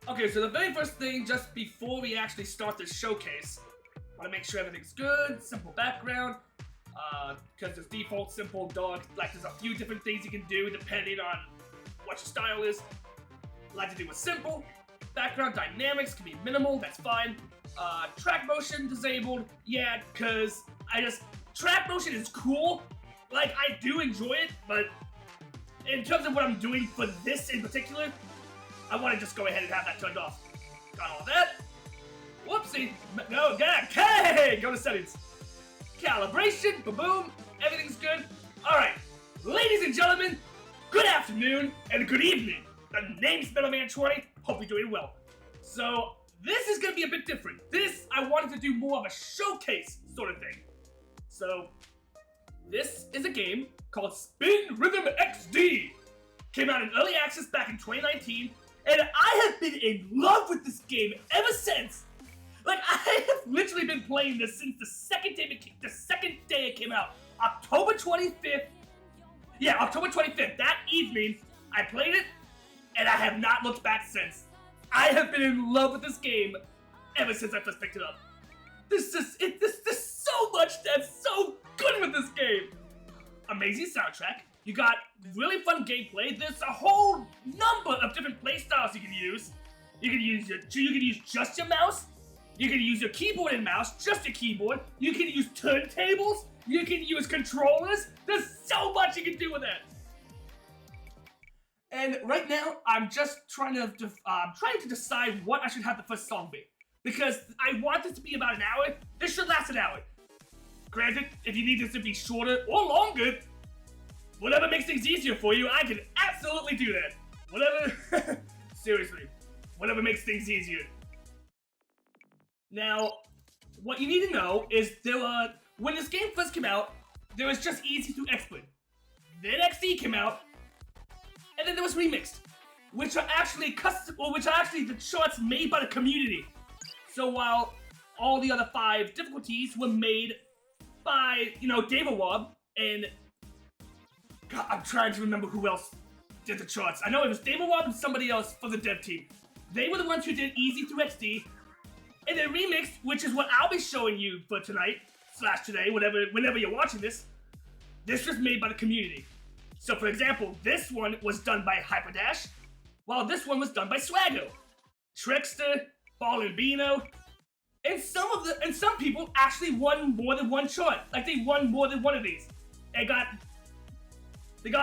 Okay, so the very first thing, just before we actually start this showcase, I want to make sure everything's good, simple background, because it's default simple, dog, like there's a few different things you can do depending on what your style is. I like to do a simple, background dynamics can be minimal, that's fine. Track motion disabled, yeah, because track motion is cool, like I do enjoy it, but in terms of what I'm doing for this in particular, I want to just go ahead and have that turned off. Got all that. Whoopsie. No, okay, go to settings. Calibration, boom, everything's good. All right, ladies and gentlemen, good afternoon and good evening. The name's Metalman20, hope you're doing well. So, this is gonna be a bit different. This, I wanted to do more of a showcase sort of thing. So, this is a game called Spin Rhythm XD. Came out in early access back in 2019, and I have been in love with this game ever since. Like, I have literally been playing this since the second day it came out. October 25th. Yeah, October 25th. That evening, I played it, and I have not looked back since. I have been in love with this game ever since I first picked it up. There's so much that's so good with this game. Amazing soundtrack. You got really fun gameplay. There's a whole number of different play styles you can use. You can use just your mouse. You can use your keyboard and mouse, just your keyboard. You can use turntables. You can use controllers. There's so much you can do with that. And right now, I'm just trying to decide what I should have the first song be, because I want this to be about an hour. This should last an hour. Granted, if you need this to be shorter or longer, whatever makes things easier for you, I can absolutely do that. Whatever, seriously, whatever makes things easier. Now, what you need to know is when this game first came out, there was just Easy through Expert. Then XD came out, and then there was remiXD, which are actually the charts made by the community. So while all the other 5 difficulties were made by, David Wob, and God, I'm trying to remember who else did the charts. I know it was David Wob and somebody else for the dev team. They were the ones who did Easy through XD, and then remiXD, which is what I'll be showing you for tonight, / today, whenever you're watching this. This was made by the community. So for example, this one was done by Hyperdash, while this one was done by Swaggo, Trickster, Ball and Beano, and some people actually won more than one chart. Like they won more than one of these. They got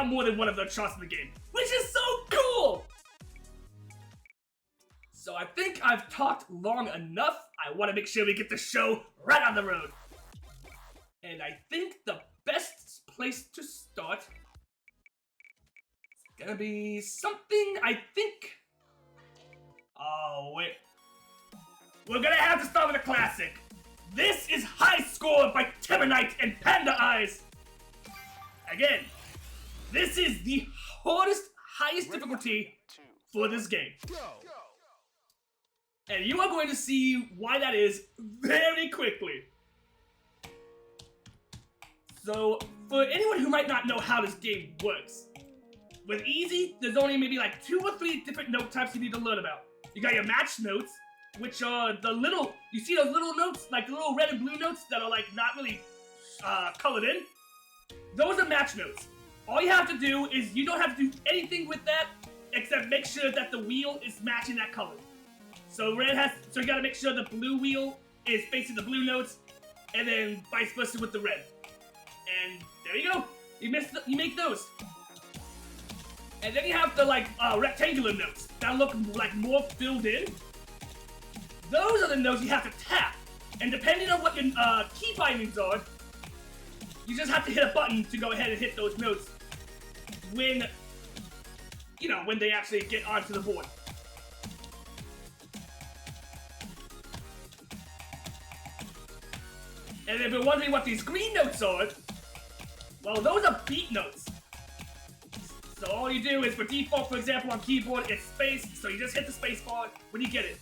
more than one of the charts in the game, which is so cool! So I think I've talked long enough. I want to make sure we get the show right on the road. And I think the best place to start is gonna be something, oh wait. We're gonna have to start with a classic. This is High Score by Temanite and Panda Eyes. Again, this is the highest difficulty for this game. And you are going to see why that is very quickly. So, for anyone who might not know how this game works, with Easy, there's only maybe like 2 or 3 different note types you need to learn about. You got your match notes, which are you see those little notes, like the little red and blue notes that are like not really colored in? Those are match notes. All you have to do is, you don't have to do anything with that, except make sure that the wheel is matching that color. So you gotta make sure the blue wheel is facing the blue notes, and then vice versa with the red. And there you go. You make those. And then you have the rectangular notes that look like more filled in. Those are the notes you have to tap. And depending on what your key bindings are, you just have to hit a button to go ahead and hit those notes when they actually get onto the board. And if you're wondering what these green notes are, well, those are beat notes. So all you do is, for default, for example, on keyboard, it's space, so you just hit the space bar when you get it.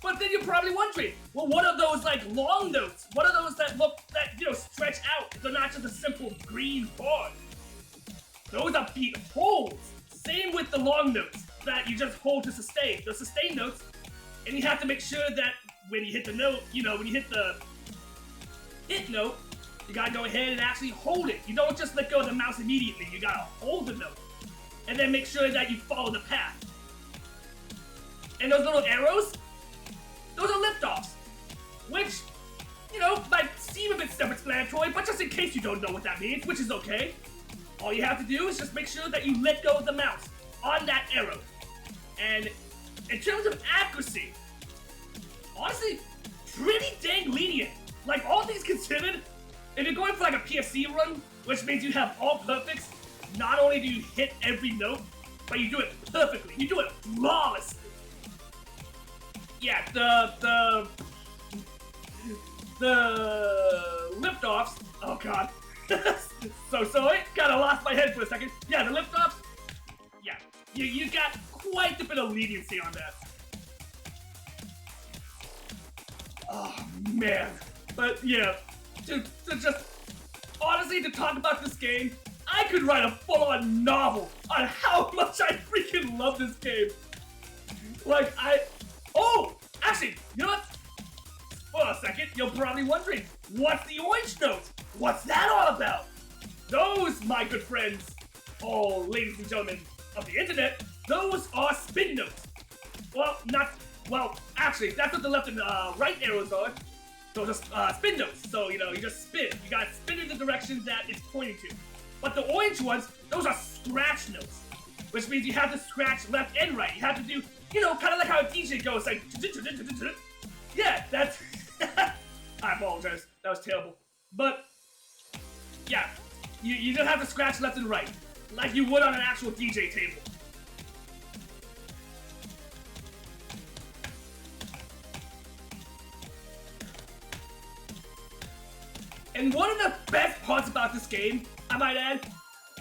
But then you're probably wondering, well, what are those long notes? What are those that stretch out? They're not just a simple green bar. Those are beat holds. Same with the long notes. that you just hold to sustain. The sustain notes, and you have to make sure that when you hit the note, you know, when you hit the hit note, you gotta go ahead and actually hold it. You don't just let go of the mouse immediately. You gotta hold the note. And then make sure that you follow the path. And those little arrows, those are liftoffs. Which, you know, might seem a bit self-explanatory, but just in case you don't know what that means, which is okay, all you have to do is just make sure that you let go of the mouse on that arrow. And in terms of accuracy, honestly, pretty dang lenient. Like, all things considered, if you're going for like a PSC run, which means you have all perfects, not only do you hit every note, but you do it perfectly. You do it flawlessly. Yeah, the liftoffs. Oh god. so I kind of lost my head for a second. Yeah, the liftoffs. Yeah, you got quite a bit of leniency on that. Oh man. But yeah, to just honestly to talk about this game, I could write a full-on novel on how much I freaking love this game. Like actually, you know what? For a second, you're probably wondering, what's the orange note? What's that all about? Those, my good friends, ladies and gentlemen of the internet, those are spin notes. Actually, that's what the left and right arrows are. Those are spin notes. So, you know, you just spin. You gotta spin in the direction that it's pointing to. But the orange ones, those are scratch notes. Which means you have to scratch left and right. You have to do, you know, kind of like how a DJ goes, like, yeah, that's, I apologize, that was terrible. But, yeah, you don't have to scratch left and right, like you would on an actual DJ table. And one of the best parts about this game, I might add,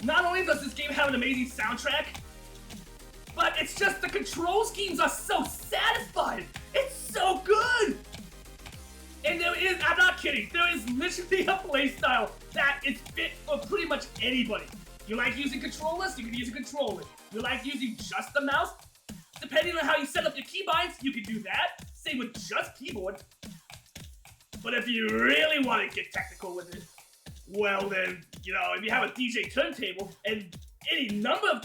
not only does this game have an amazing soundtrack, but it's just the control schemes are so satisfying. It's so good. And there is, I'm not kidding, there is literally a playstyle that is fit for pretty much anybody. You like using controllers? You can use a controller. You like using just the mouse? Depending on how you set up your keybinds, you can do that. Same with just keyboard. But if you really want to get technical with it, well then, you know, if you have a DJ turntable and any number of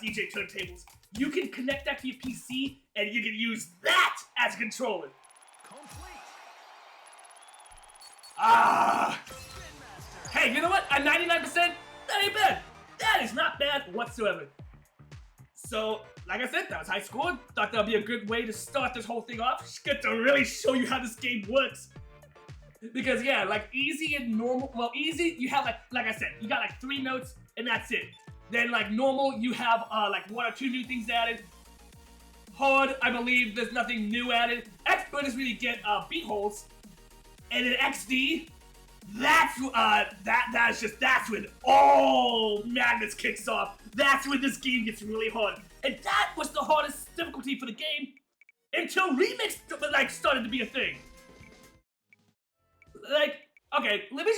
DJ turntables, you can connect that to your PC and you can use that as a controller. Hey, you know what? At 99%, that ain't bad. That is not bad whatsoever. So, like I said, that was high score. Thought that would be a good way to start this whole thing off. Just get to really show you how this game works. Because yeah, like easy and normal, well easy, you have like I said, you got like 3 notes and that's it. Then like normal, you have like 1 or 2 new things added. Hard, I believe there's nothing new added. Expert is where you get beat holes. And in XD, that's that's when all madness kicks off. That's when this game gets really hard. And that was the hardest difficulty for the game until Remix like started to be a thing. Like, okay, let me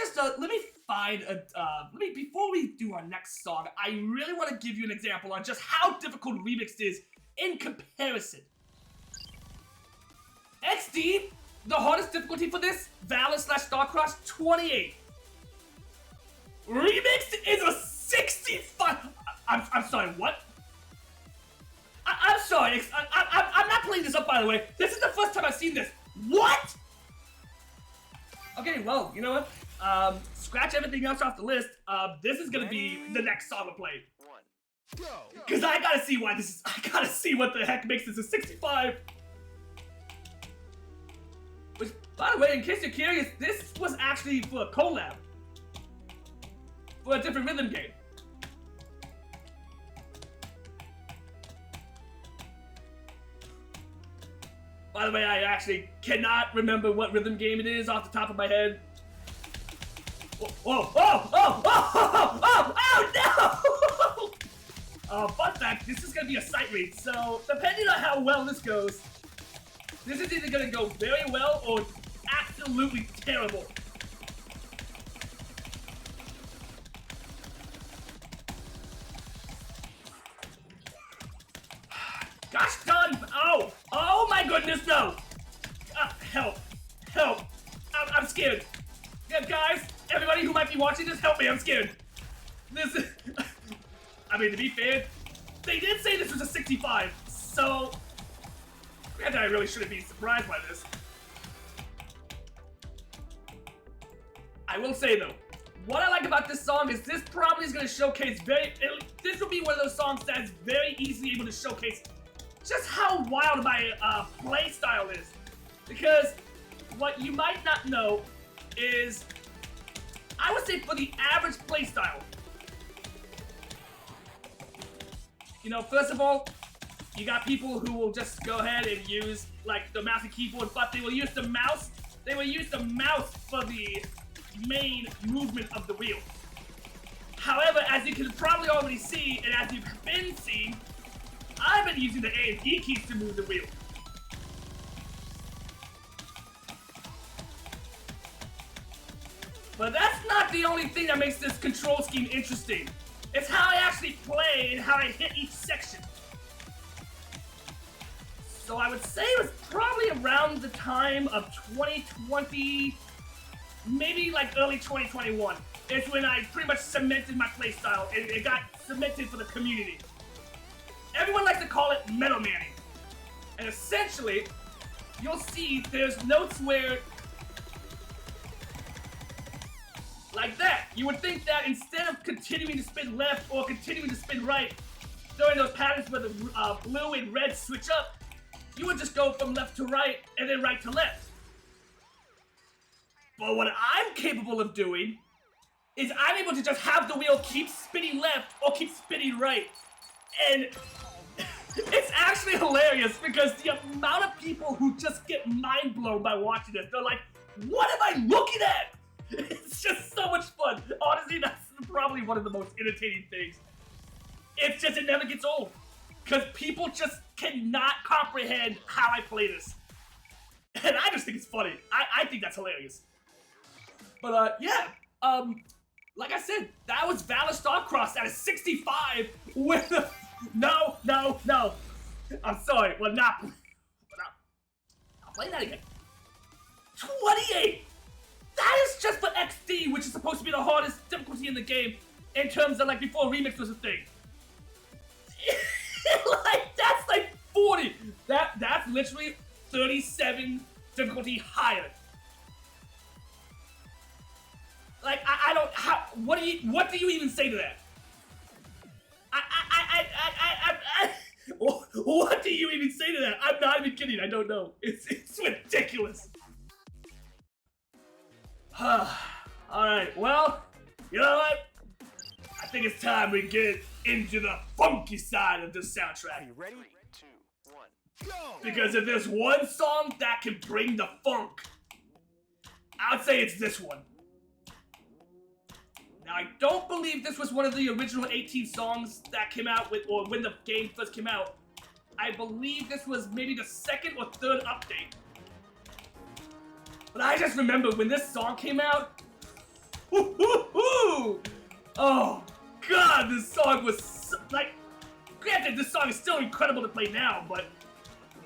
find a, before we do our next song, I really want to give you an example on just how difficult Remixed is in comparison. XD, the hardest difficulty for this, Valor / Starcross, 28. Remixed is a 65. I'm sorry, what? I'm sorry, I'm not playing this up, by the way. This is the first time I've seen this. What? Okay, well, you know what? Scratch everything else off the list. This is gonna be the next song I play. Cause I gotta see why this is. I gotta see what the heck makes this a 65. Which, by the way, in case you're curious, this was actually for a collab. For a different rhythm game. By the way, I actually cannot remember what rhythm game it is off the top of my head. No! Fun fact, this is gonna be a sight read, so depending on how well this goes, this is either gonna go very well or absolutely terrible. help, help. I'm scared. Yeah, guys, everybody who might be watching this, help me, I'm scared. This is, I mean, to be fair, they did say this was a 65, so granted, I really shouldn't be surprised by this. I will say though, what I like about this song is this probably is going to showcase this will be one of those songs that is very easily able to showcase just how wild my play style is. Because what you might not know is, I would say for the average play style, you know, first of all, you got people who will just go ahead and use like the mouse and keyboard, but they will use the mouse. They will use the mouse for the main movement of the wheel. However, as you can probably already see, and as you've been seeing, I've been using the A and E keys to move the wheel. But that's not the only thing that makes this control scheme interesting. It's how I actually play and how I hit each section. So I would say it was probably around the time of 2020, maybe like early 2021. It's when I pretty much cemented my playstyle and it got cemented for the community. Everyone likes to call it Metal Manning. And essentially, you'll see there's notes where, like that. You would think that instead of continuing to spin left or continuing to spin right during those patterns where the blue and red switch up, you would just go from left to right and then right to left. But what I'm capable of doing is I'm able to just have the wheel keep spinning left or keep spinning right. And it's actually hilarious because the amount of people who just get mind blown by watching this, they're like, what am I looking at? It's just so much fun. Honestly, that's probably one of the most entertaining things. It's just, it never gets old. Because people just cannot comprehend how I play this. And I just think it's funny. I think that's hilarious. But yeah, like I said, that was Valor Starcross at a 65 with a... No. I'm sorry, well not... I'll play that again. 28! That is just for XD, which is supposed to be the hardest difficulty in the game in terms of like before Remix was a thing. Like, that's like 40. That's literally 37 difficulty higher. Like, I don't, what do you even say to that? What do you even say to that? I'm not even kidding, I don't know. It's ridiculous. Alright, well, you know what? I think it's time we get into the funky side of this soundtrack. Are you ready? 3, 2, 1, go! Because if there's one song that can bring the funk, I'd say it's this one. Now, I don't believe this was one of the original 18 songs that came out with, or when the game first came out. I believe this was maybe the second or third update. But I just remember when this song came out, oh god, this song was so, like, granted this song is still incredible to play now, but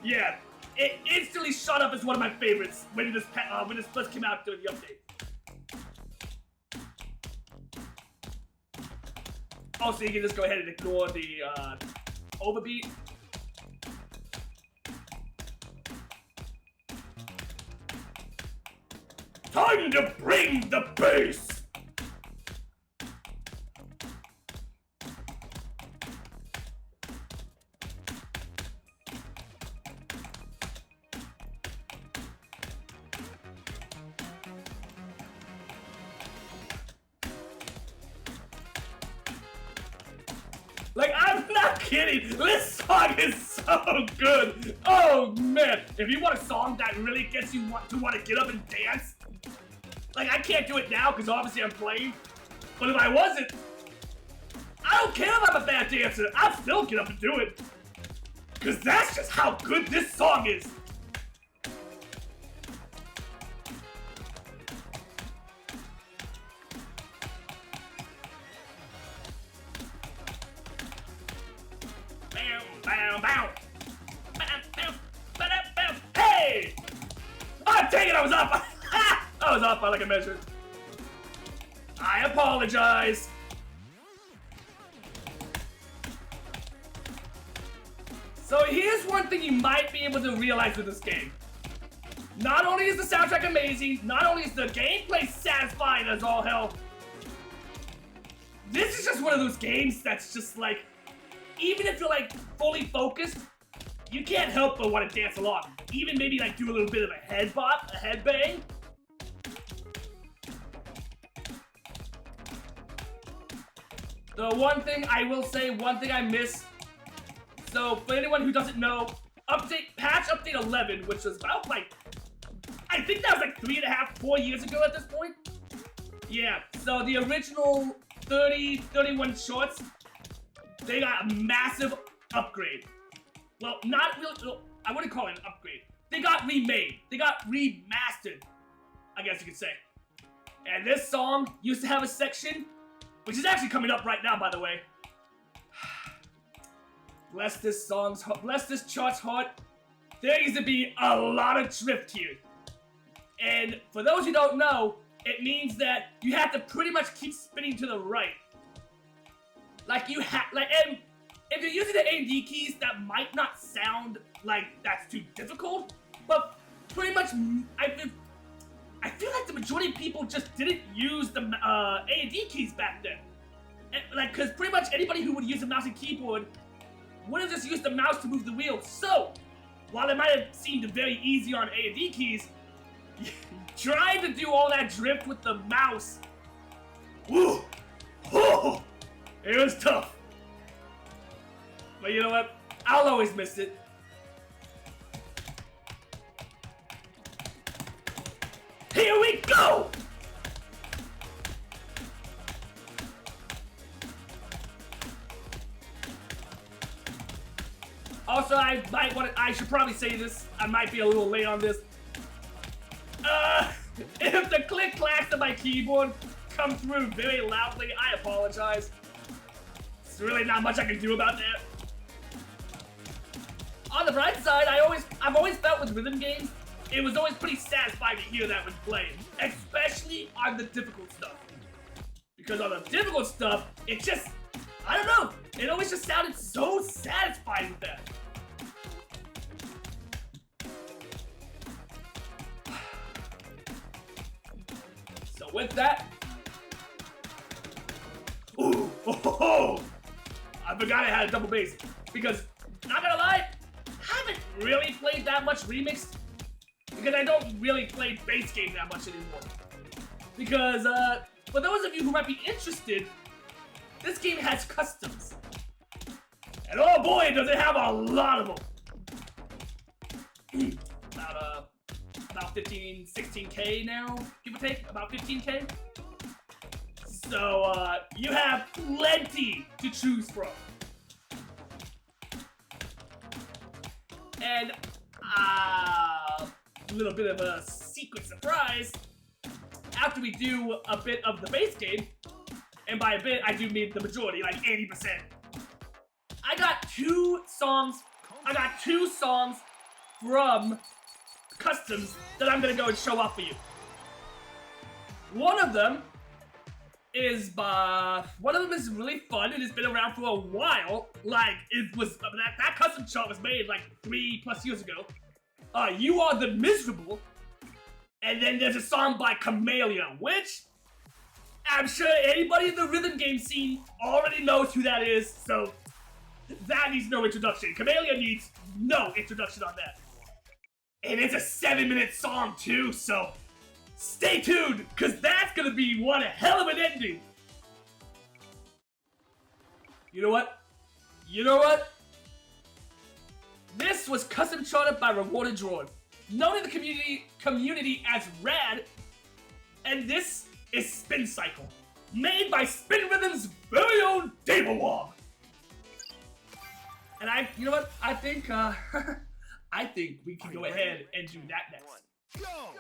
yeah, it instantly shot up as one of my favorites when this first came out during the update. Also, you can just go ahead and ignore the overbeat. Time to bring the bass! Like, I'm not kidding! This song is so good! Oh, man! If you want a song that really gets you to want to get up and dance, like, I can't do it now because obviously I'm playing, but if I wasn't, I don't care if I'm a bad dancer, I'll still get up and do it. Because that's just how good this song is. Hey! I dang it, I was up! I was up by like a measure. I apologize. So here's one thing you might be able to realize with this game. Not only is the soundtrack amazing, not only is the gameplay satisfying as all hell, this is just one of those games that's just like, even if you're like fully focused, you can't help but want to dance along. Even maybe like do a little bit of a head bop, a head bang. The one thing I will say, one thing I miss. So for anyone who doesn't know, patch update 11, which was about like, I think that was like 3.5, 4 years ago at this point. Yeah, so the original 31 shorts, they got a massive upgrade. Well, not really, I wouldn't call it an upgrade. They got remade. They got remastered, I guess you could say. And this song used to have a section, which is actually coming up right now, by the way. Bless this chart's heart. There used to be a lot of drift here. And for those who don't know, it means that you have to pretty much keep spinning to the right. Like you have, and if you're using the A&D keys, that might not sound like that's too difficult, but pretty much, I feel like the majority of people just didn't use the A&D keys back then. And, like, cause pretty much anybody who would use a mouse and keyboard would have just used the mouse to move the wheel. So, while it might have seemed very easy on A&D keys, trying to do all that drift with the mouse, woo, oh, it was tough. But you know what? I'll always miss it. Here we go! Also, I should probably say this. I might be a little late on this. If the click clacks of my keyboard come through very loudly, I apologize. There's really not much I can do about that. On the bright side, I've always felt with rhythm games, it was always pretty satisfying to hear that when playing, especially on the difficult stuff. Because on the difficult stuff, it just, I don't know, it always just sounded so satisfying with that. So with that, ooh, oh, I forgot I had a double bass because, not gonna lie, I haven't really played that much remixed because I don't really play bass games that much anymore. Because, for those of you who might be interested, this game has customs. And oh boy, does it have a lot of them. About 15, 16K now, give or take, about 15K. So, you have plenty to choose from. And, a little bit of a secret surprise. After we do a bit of the base game, and by a bit, I do mean the majority, like 80%. I got two songs from customs that I'm gonna go and show off for you. One of them is really fun and it's been around for a while. Like, it was, that custom chart was made like 3+ years ago. You Are the Miserable. And then there's a song by Camellia, which I'm sure anybody in the rhythm game scene already knows who that is, so that needs no introduction. Camellia needs no introduction on that. And it's a 7-minute song too, so stay tuned, because that's going to be one hell of an ending. You know what? This was custom charted by Rewarded Droid, known in the community as Rad, and this is Spin Cycle, made by Spin Rhythm's very own Dave Wong. And you know what? I think we can go ahead and do that next. Go!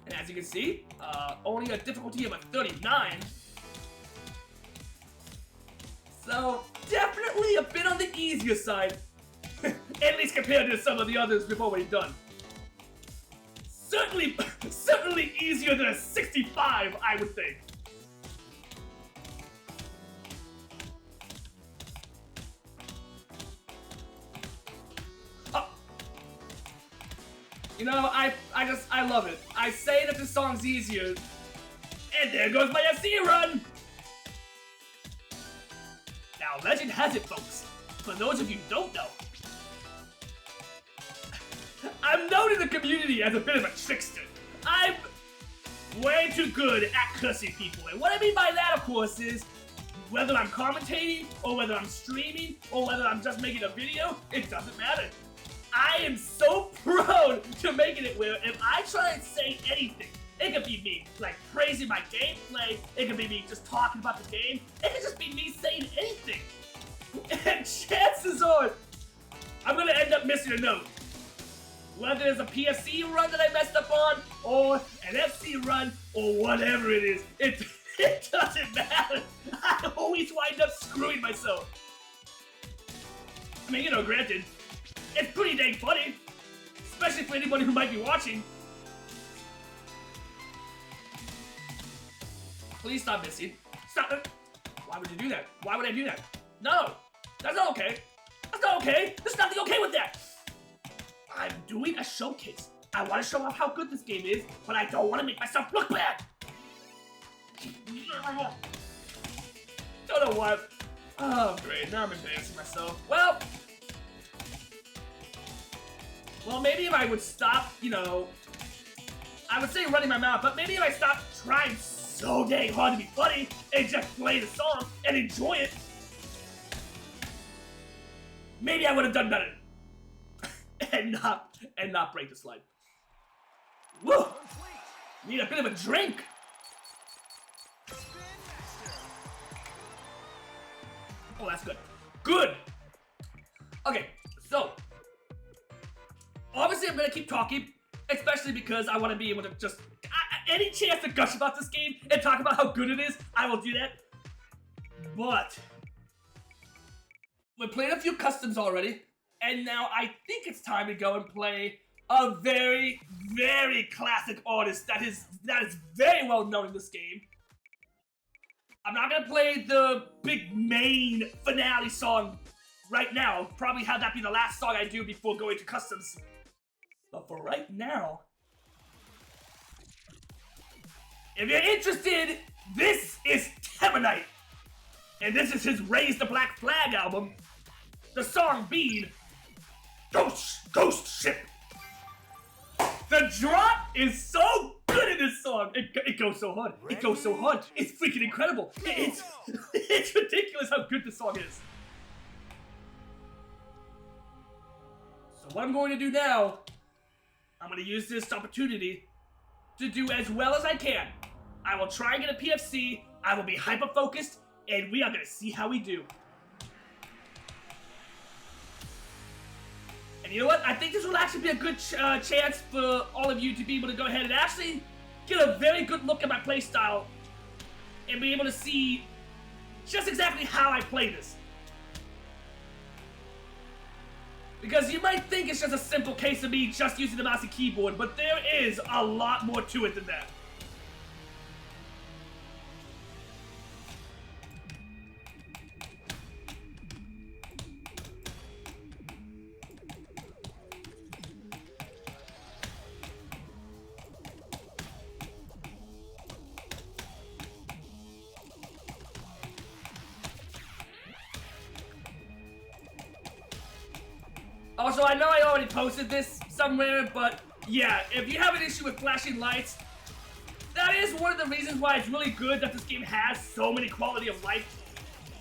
And as you can see, only a difficulty of a 39. So definitely definitely a bit on the easier side. At least compared to some of the others we've already done. Certainly easier than a 65, I would think. You know, I love it. I say that this song's easier, and there goes my FC run! Now, legend has it, folks. For those of you who don't know, I'm known in the community as a bit of a trickster. I'm way too good at cursing people, and what I mean by that, of course, is whether I'm commentating, or whether I'm streaming, or whether I'm just making a video, it doesn't matter. I am so prone to making it where if I try and say anything, it could be me, like, praising my gameplay, it could be me just talking about the game, it could just be me saying anything. And chances are, I'm gonna end up missing a note. Whether it's a PFC run that I messed up on, or an FC run, or whatever it is, it doesn't matter. I always wind up screwing myself. I mean, you know, granted, it's pretty dang funny, especially for anybody who might be watching. Please stop missing. Stop it. Why would you do that? Why would I do that? No, that's not okay. That's not okay. There's nothing okay with that. I'm doing a showcase. I want to show off how good this game is, but I don't want to make myself look bad. Don't know what. Oh, great. Now I'm embarrassing myself. Well, maybe if I would stop, you know, I would say running my mouth, but maybe if I stop trying so dang hard to be funny and just play the song and enjoy it, maybe I would have done better. and not break the slide. Woo! Need a bit of a drink. Oh, that's good. Good! Okay, so obviously I'm gonna keep talking, especially because I want to be able to just any chance to gush about this game and talk about how good it is, I will do that. But we played a few customs already, and now I think it's time to go and play a very, very classic artist that is very well known in this game. I'm not gonna play the big main finale song right now. I'll probably have that be the last song I do before going to customs. But for right now, if you're interested, this is Temanite. And this is his Raise the Black Flag album. The song being Ghost Ship. The drop is so good in this song. It goes so hard. It goes so hard. It's freaking incredible. It's ridiculous how good this song is. So what I'm going to do now, I'm going to use this opportunity to do as well as I can. I will try and get a PFC. I will be hyper-focused, and we are going to see how we do. And you know what? I think this will actually be a good chance for all of you to be able to go ahead and actually get a very good look at my playstyle and be able to see just exactly how I play this. Because you might think it's just a simple case of me just using the mouse and keyboard, but there is a lot more to it than that. Also, I know I already posted this somewhere, but yeah, if you have an issue with flashing lights, that is one of the reasons why it's really good that this game has so many quality of life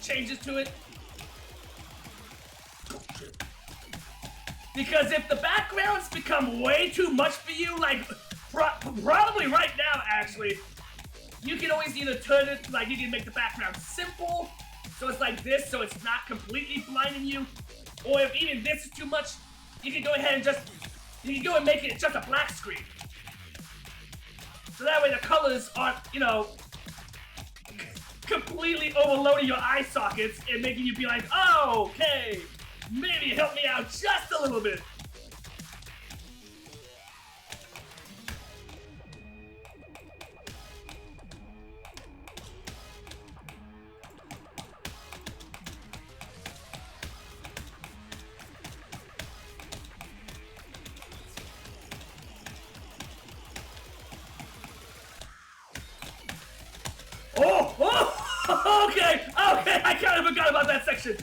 changes to it. Because if the backgrounds become way too much for you, like, probably right now, actually, you can always either turn it, like, you can make the background simple, so it's like this, so it's not completely blinding you. Or if even this is too much, you can go ahead and you can go and make it just a black screen. So that way the colors aren't, you know, completely overloading your eye sockets and making you be like, oh, okay, maybe help me out just a little bit. Oh, okay, I kind of forgot about that section.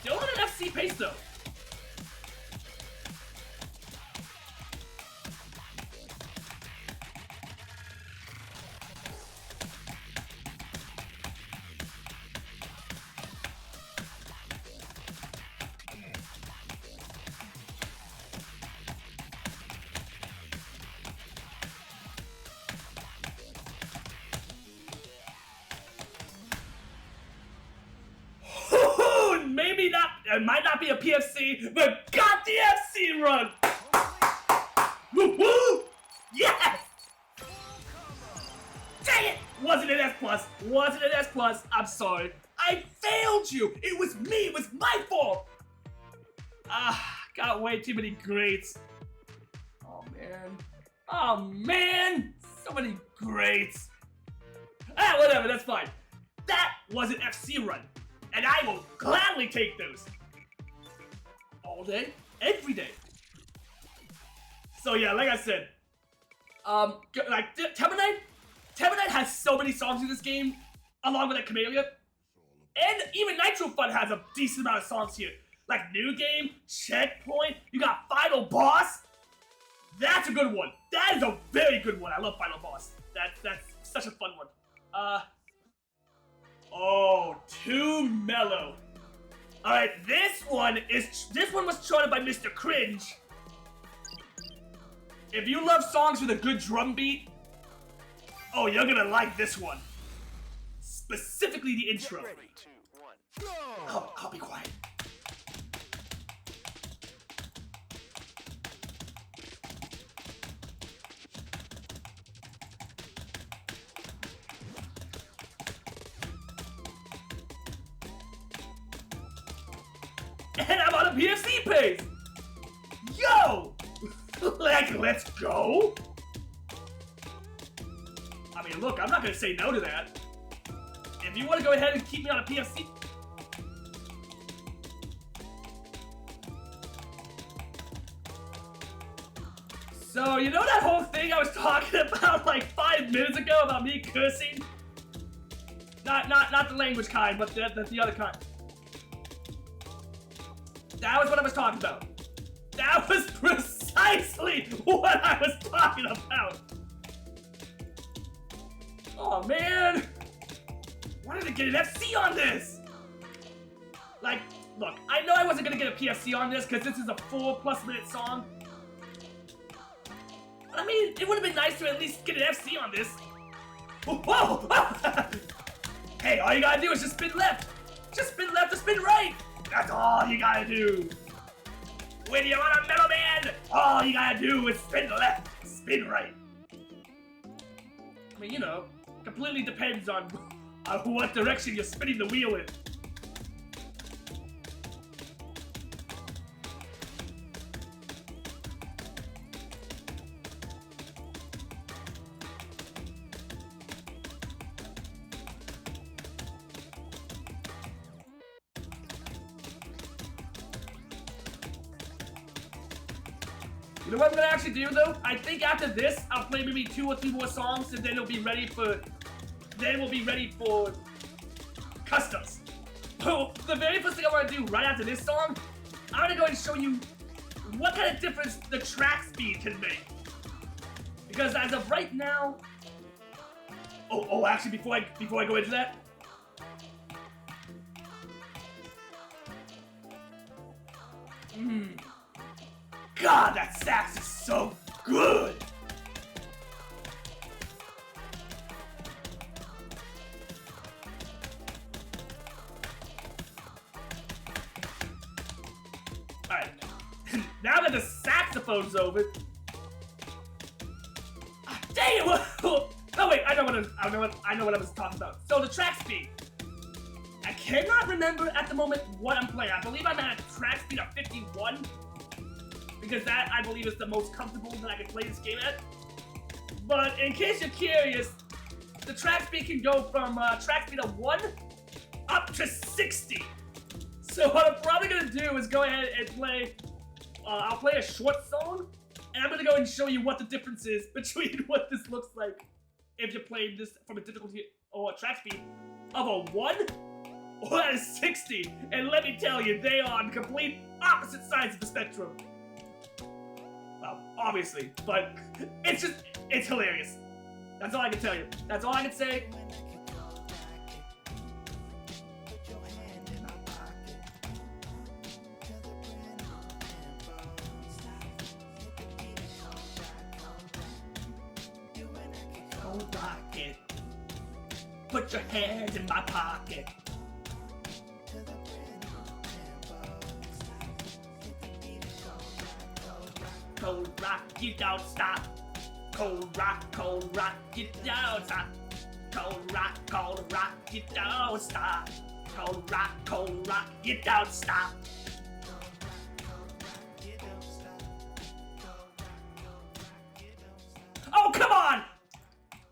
Still on an FC pace though. Maybe not, it might not be a PFC, but got the FC run! Woo woo! Yes! Dang it! Wasn't an S+, wasn't an S+, I'm sorry. I failed you! It was me, it was my fault! Got way too many greats. Oh man, so many greats. Whatever, that's fine. That was an FC run. And I will gladly take those. All day, every day. So yeah, like I said, like Temanite has so many songs in this game, along with a Camellia. And even Nitro Fun has a decent amount of songs here. Like New Game, Checkpoint, you got Final Boss. That's a good one. That is a very good one. I love Final Boss. That's such a fun one. Oh, too mellow. Alright, this one was charted by Mr. Cringe. If you love songs with a good drum beat, oh, you're gonna like this one. Specifically the intro. Get ready, 2, 1, go! Oh, I'll be quiet. And I'm on a PFC pace! Yo! Like, let's go! I mean, look, I'm not gonna say no to that. If you want to go ahead and keep me on a PFC... So, you know that whole thing I was talking about like 5 minutes ago about me cursing? Not the language kind, but the other kind. That was what I was talking about. That was precisely what I was talking about. Oh man. Why did I get an FC on this? Like, look, I know I wasn't gonna get a PFC on this because this is a 4+ minute song. But I mean, it would have been nice to at least get an FC on this. Whoa! Hey, all you gotta do is just spin left. Just spin left or spin right. That's all you gotta do. When you're on a metal band, all you gotta do is spin left, spin right. I mean, you know, completely depends on what direction you're spinning the wheel in. You know what I'm gonna actually do though? I think after this, I'll play maybe 2 or 3 more songs, and then it'll be ready for. Then we'll be ready for customs. So the very first thing I want to do right after this song, I'm gonna go ahead and show you what kind of difference the track speed can make. Because as of right now, actually before I go into that. God, that sax is so good! Alright, now that the saxophone's over... dang it! Oh, wait, wait, I know what I was talking about. So the track speed. I cannot remember at the moment what I'm playing. I believe I'm at a track speed of 51. Because that, I believe, is the most comfortable that I can play this game at. But in case you're curious, the track speed can go from track speed of 1 up to 60. So what I'm probably gonna do is go ahead and play, I'll play a short song, and I'm gonna go and show you what the difference is between what this looks like if you're playing this from a difficulty or a track speed of a 1 or a 60. And let me tell you, they are on complete opposite sides of the spectrum. Well, obviously, but it's hilarious. That's all I can tell you. That's all I can say. Go rock it. Put your hand in my pocket. Cold rock, you don't stop. Cold rock, you don't stop. Cold rock, you don't stop. Cold rock, you don't stop. Oh, come on!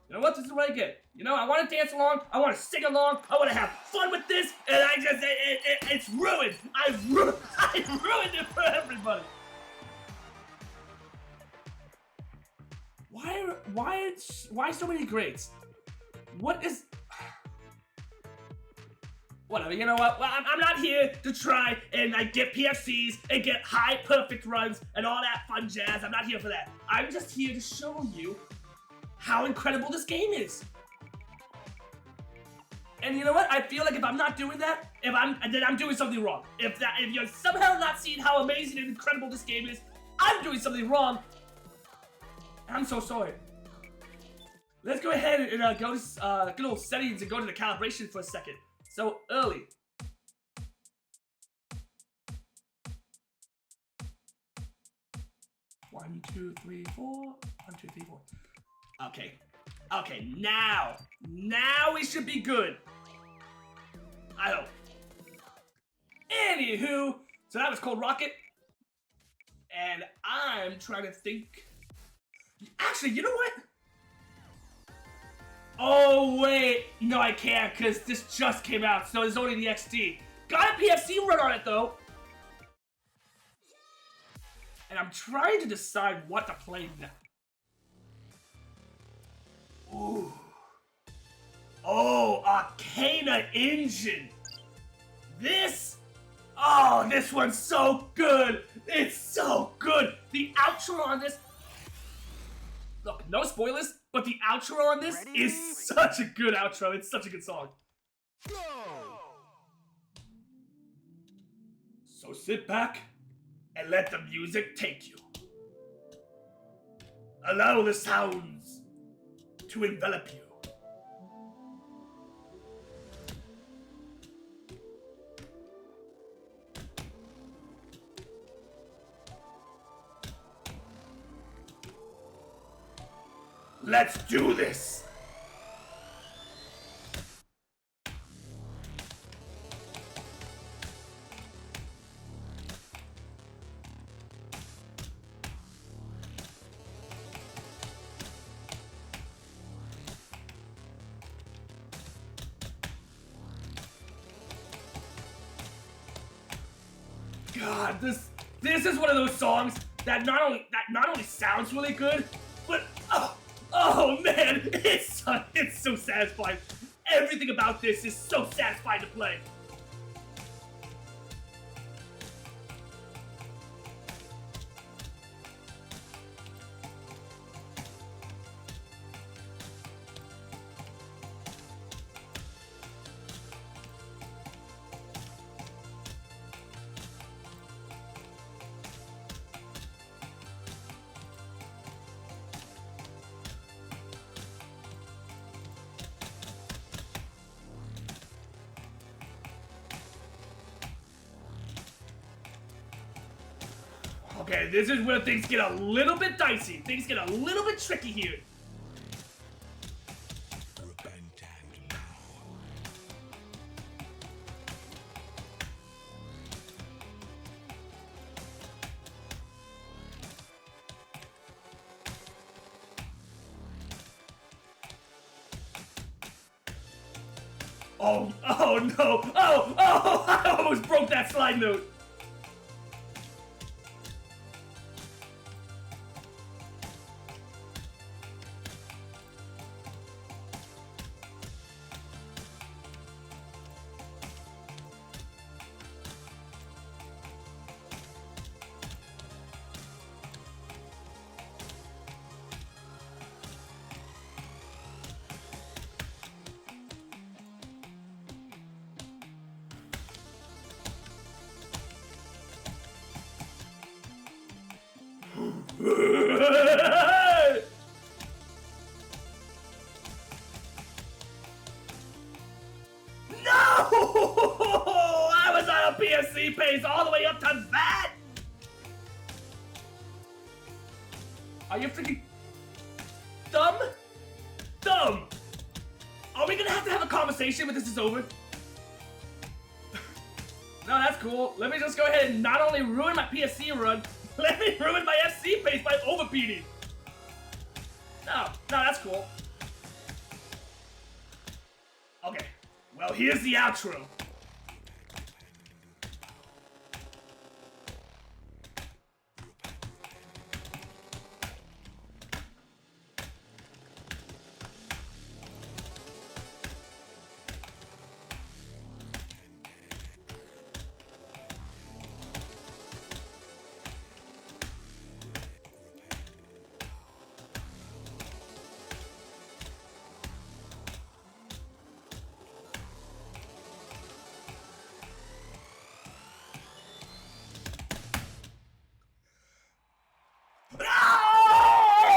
You know what? This is what I get. You know, I want to dance along, I want to sing along, I want to have fun with this, and I just, it's ruined. I ruined it for everybody. Why so many grades? What is... Whatever, you know what? Well, I'm not here to try and like get PFCs and get high perfect runs and all that fun jazz. I'm not here for that. I'm just here to show you how incredible this game is. And you know what? I feel like if I'm not doing that, then I'm doing something wrong. If you're somehow not seeing how amazing and incredible this game is, I'm doing something wrong. I'm so sorry. Let's go ahead and go to good old settings and go to the calibration for a second. So early. One, two, three, four. 1, 2, 3, 4. Okay. Okay, now we should be good. I hope. Anywho, so that was Cold Rocket. And I'm trying to think. Actually, you know what? Oh, wait. No, I can't, because this just came out, so it's only the XD. Got a PFC run on it, though. And I'm trying to decide what to play now. Ooh. Oh, Arcana Engine. This one's so good. It's so good. The outro on this, look, no spoilers, but the outro on this is such a good outro. It's such a good song. Go! So sit back and let the music take you. Allow the sounds to envelop you. Let's do this! God, this is one of those songs that not only sounds really good, but oh man, it's so satisfying. Everything about this is so satisfying to play. Okay, this is where things get a little bit dicey. Things get a little bit tricky here. Oh, oh no! Oh, oh! I almost broke that slide note! No! I was on a PSC pace all the way up to that! Are you freaking dumb? Dumb! Are we gonna have a conversation when this is over? No, that's cool. Let me just go ahead and not only ruin my PSC run, let me ruin my FC pace by overbeating. No, that's cool. Okay, well, here's the outro.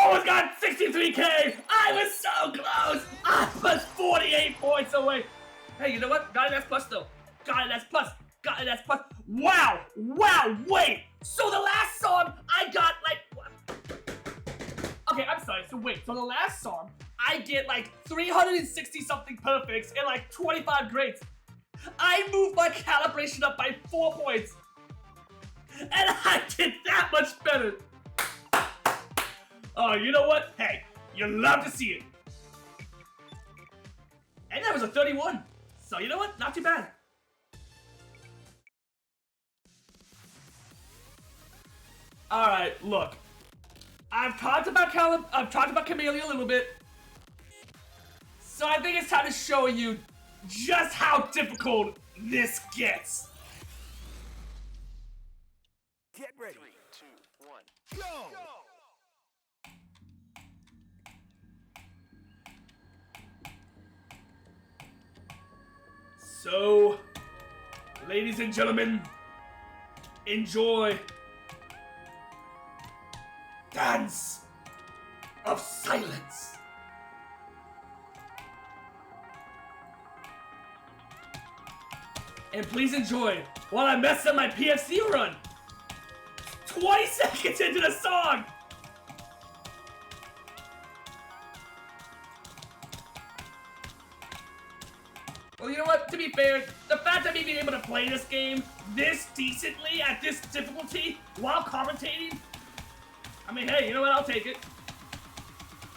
Oh, it got 63K! I was so close! I was 48 points away! Hey, you know what? Got an S plus though. Got an S plus. Got an S plus. Wow! Wow! Wait! So the last song I got like... Okay, I'm sorry. So wait. So the last song I get like 360 something perfects and like 25 greats. I moved my calibration up by 4 points. And I did that much better. Oh, you know what? Hey, you love to see it. And that was a 31. So you know what? Not too bad. All right, look. I've talked about Camellia a little bit. So I think it's time to show you just how difficult this gets. Get ready. 3, 2, 1, go! So, ladies and gentlemen, enjoy Dance of Silence. And please enjoy while I mess up my PFC run. 20 seconds into the song. Well, you know what? To be fair, the fact of me being able to play this game this decently at this difficulty while commentating, I mean, hey, you know what? I'll take it.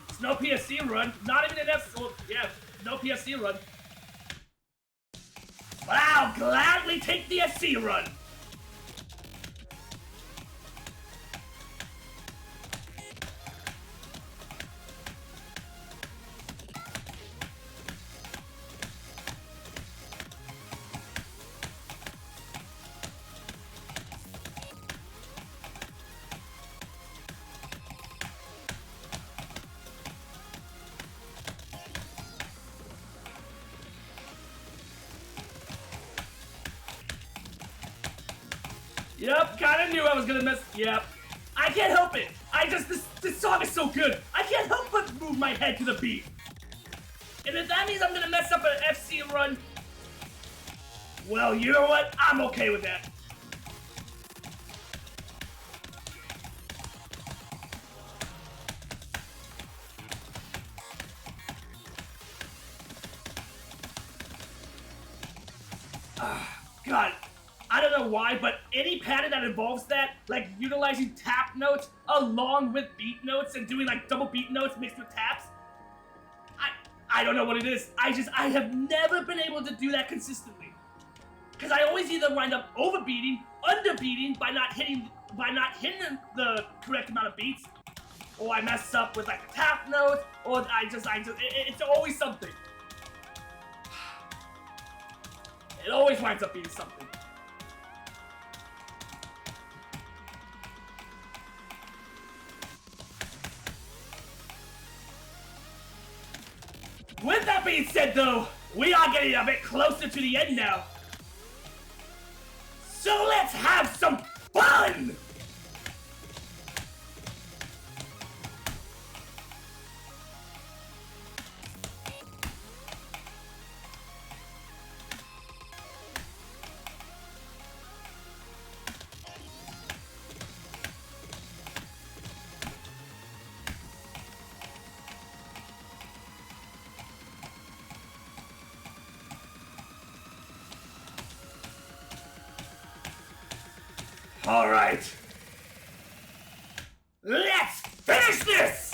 It's no PSC run. Not even an F. Well, yeah, no PSC run. But I'll gladly take the FC run. Yep, kinda knew I was gonna mess. Yep. I can't help it. This song is so good. I can't help but move my head to the beat. And if that means I'm gonna mess up an FC run, well, you know what? I'm okay with that. God. I don't know why, but any pattern that involves that, like utilizing tap notes along with beat notes and doing like double beat notes mixed with taps, I don't know what it is. I have never been able to do that consistently. Because I always either wind up overbeating, underbeating by not hitting the correct amount of beats, or I mess up with like the tap notes, or it's always something. It always winds up being something. With that being said though, we are getting a bit closer to the end now. So let's have some fun! All right. Let's finish this!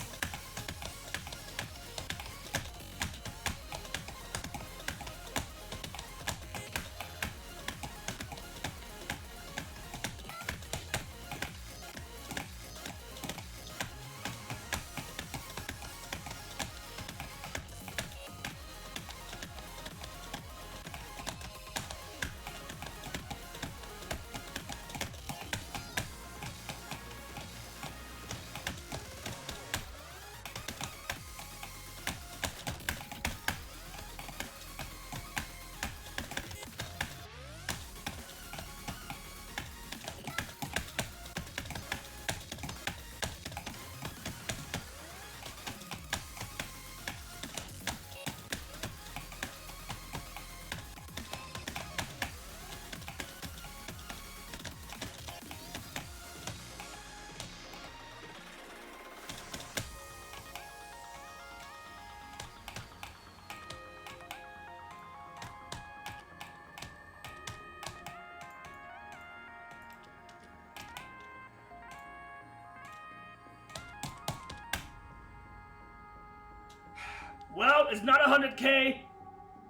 Well, it's not 100K,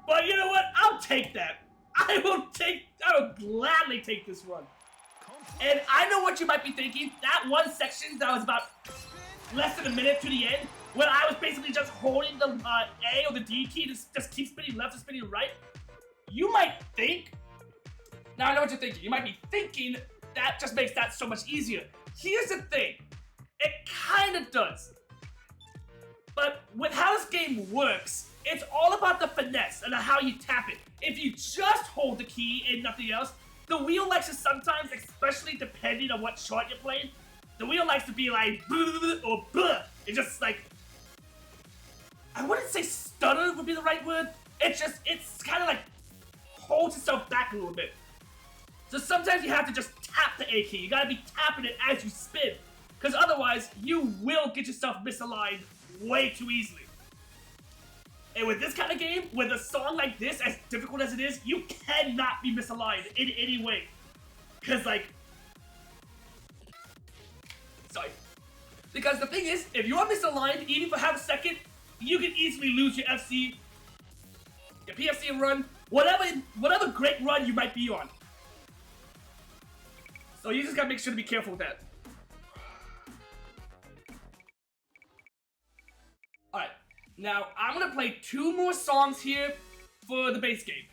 but you know what? I'll take that. I will gladly take this run. And I know what you might be thinking. That one section that was about less than a minute to the end, when I was basically just holding the A or the D key to just keep spinning left and spinning right. You might think, now I know what you're thinking. You might be thinking that just makes that so much easier. Here's the thing. It kind of does. But with how this game works, it's all about the finesse and how you tap it. If you just hold the key and nothing else, the wheel likes to sometimes, especially depending on what chart you're playing, the wheel likes to be like or buh. It's just like, I wouldn't say stutter would be the right word. It's kind of like holds itself back a little bit. So sometimes you have to just tap the A key. You gotta be tapping it as you spin, because otherwise you will get yourself misaligned way too easily. And with this kind of game, with a song like this, as difficult as it is, you cannot be misaligned in any way. Because because the thing is, if you're misaligned, even for half a second, you can easily lose your FC, your PFC run, whatever great run you might be on. So you just gotta make sure to be careful with that. Alright, now I'm gonna play 2 more songs here for the base game.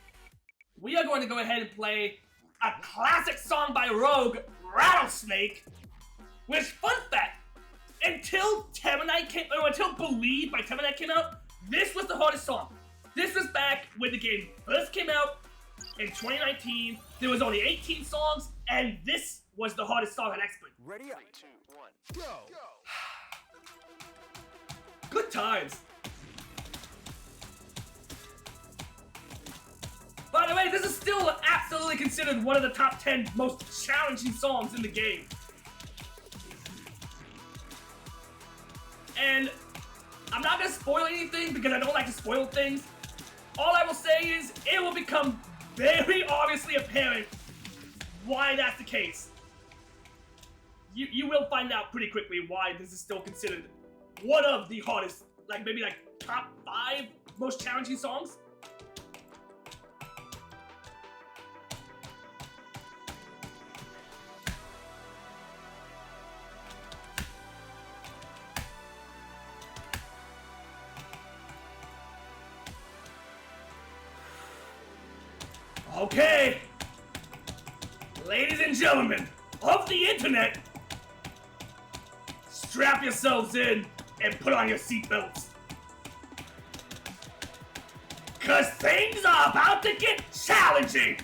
We are going to go ahead and play a classic song by Rogue, Rattlesnake, which, fun fact, until Believe by Temanite came out, this was the hardest song. This was back when the game first came out in 2019. There was only 18 songs, and this was the hardest song on Expert. Ready up. 3, 2, 1, go! Good times. By the way, this is still absolutely considered one of the top 10 most challenging songs in the game. And I'm not gonna spoil anything because I don't like to spoil things. All I will say is it will become very obviously apparent why that's the case. You will find out pretty quickly why this is still considered one of the hardest, like maybe like top 5 most challenging songs. Okay, ladies and gentlemen of the internet, strap yourselves in and put on your seatbelts. Cause things are about to get challenging.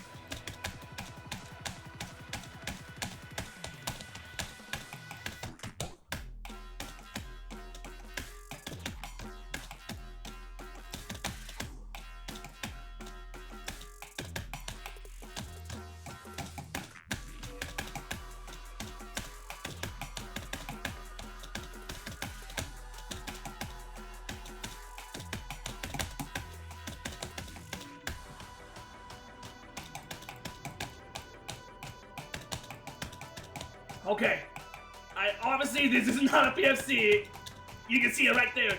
Okay, obviously this is not a PFC. You can see it right there.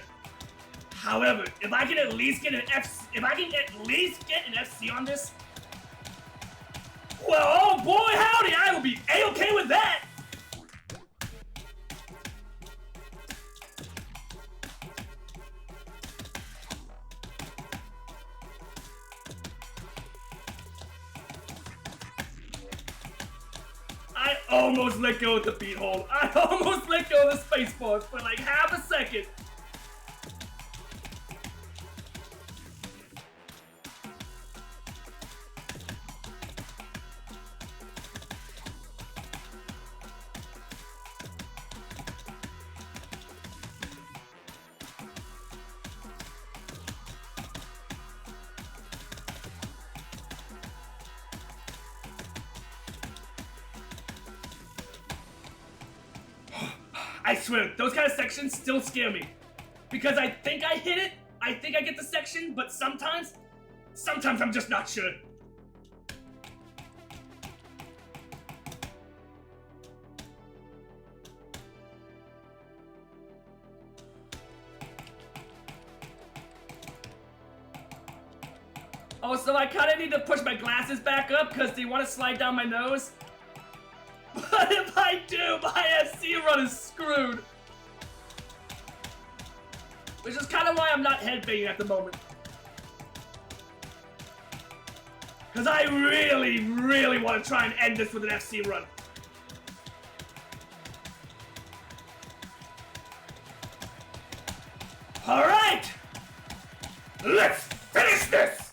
However, if I can at least get an FC on this, well, oh boy, howdy, I will be A-okay with that. I almost let go of the beat hold. I almost let go of the space bar for like half a second. I swear, those kind of sections still scare me. Because I think I hit it, I think I get the section, but sometimes I'm just not sure. Oh, so I kind of need to push my glasses back up because they want to slide down my nose. But if I do, my FC run is screwed. Which is kind of why I'm not headbanging at the moment. Because I really, really want to try and end this with an FC run. Alright! Let's finish this!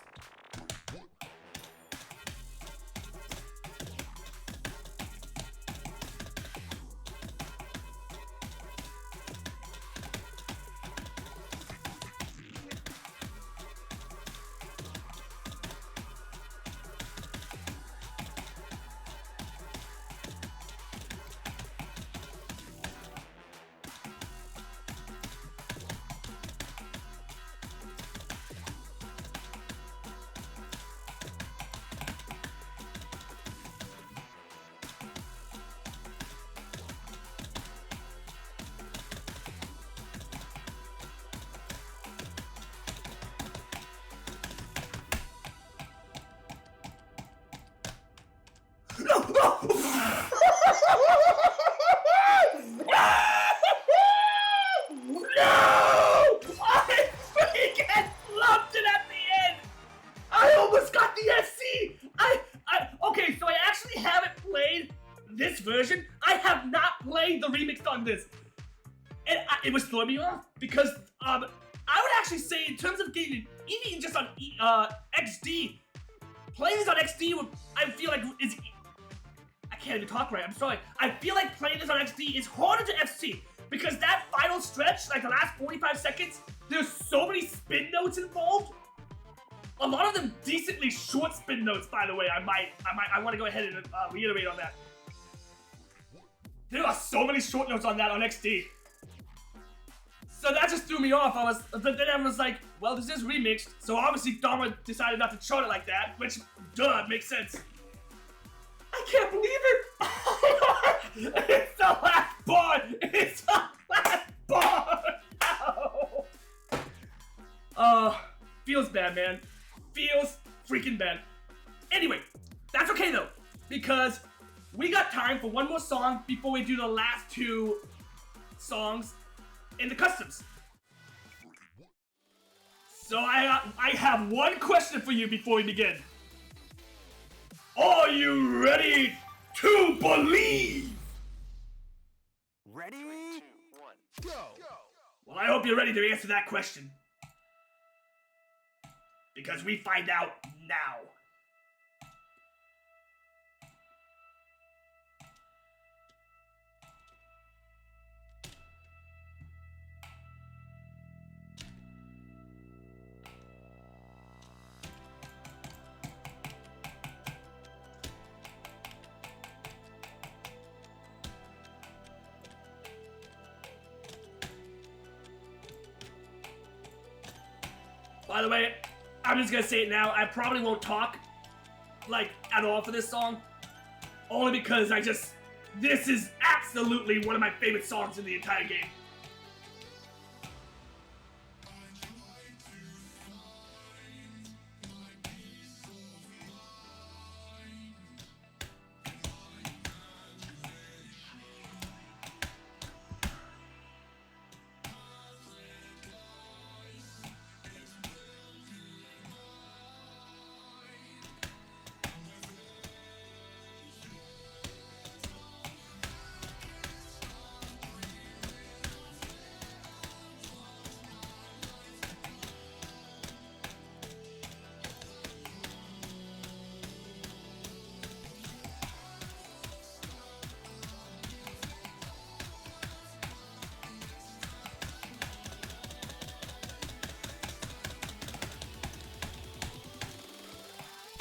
No! I freaking loved it at the end! I almost got the SC! Okay, so I actually haven't played this version. I have not played the remix on this. And it was throwing me off because I would actually say in terms of getting even just on XD, playing this on XD would, I feel like is, I can't even talk right, I'm sorry. I feel like playing this on XD is harder to FC because that final stretch, like the last 45 seconds, there's so many spin notes involved. A lot of them decently short spin notes, by the way. I want to go ahead and reiterate on that. There are so many short notes on that on XD. So that just threw me off. But then I was like, well, this is remixed, so obviously Dharma decided not to chart it like that, which, duh, makes sense. I can't believe it! It's the last bar! It's the last bar! No! Feels bad, man. Feels freaking bad. Anyway, that's okay though, because we got time for one more song before we do the last two songs in the customs. So I have one question for you before we begin. Are you ready to believe? Ready? 3, 2, 1, go! Well, I hope you're ready to answer that question. Because we find out now. By the way, I'm just gonna say it now, I probably won't talk, like, at all for this song. Only because this is absolutely one of my favorite songs in the entire game.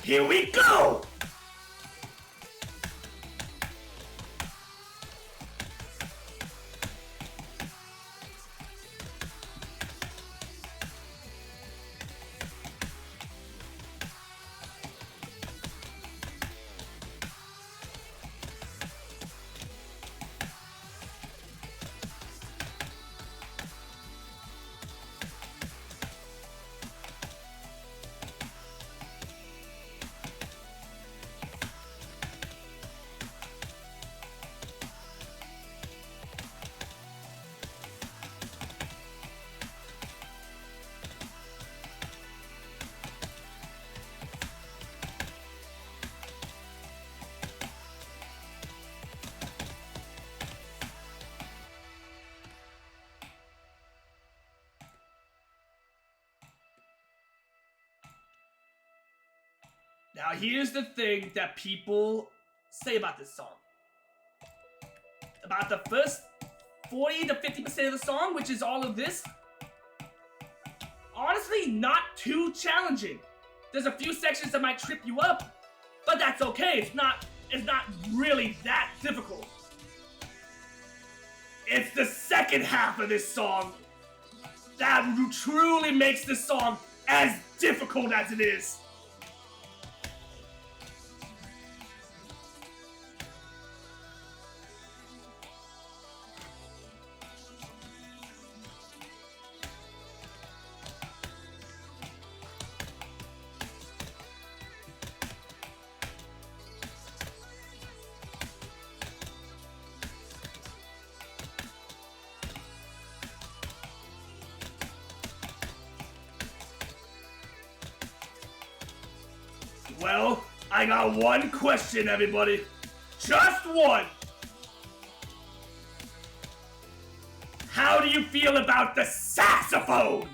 Here we go! Now here's the thing that people say about this song. About the first 40 to 50% of the song, which is all of this, honestly not too challenging. There's a few sections that might trip you up, but that's okay. It's not really that difficult. It's the second half of this song that truly makes this song as difficult as it is. Well, I got one question, everybody. Just one. How do you feel about the saxophone?